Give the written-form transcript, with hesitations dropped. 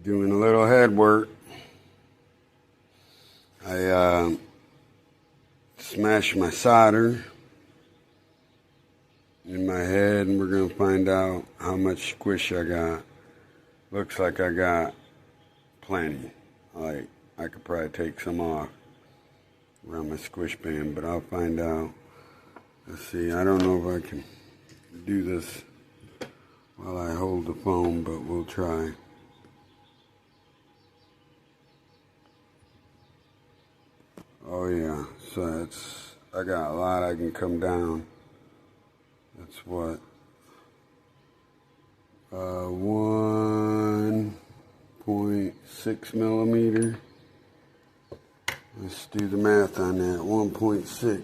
Doing a little head work. I smashed my solder in my head, and we're going to find out how much squish I got. Looks like I got plenty. Like, I could probably take some off around my squish band, but I'll find out. Let's see, I don't know if I can do this while I hold the phone, but we'll try. Oh yeah, so I got a lot I can come down. That's what, 1.6 millimeter. Let's do the math on that, 1.6.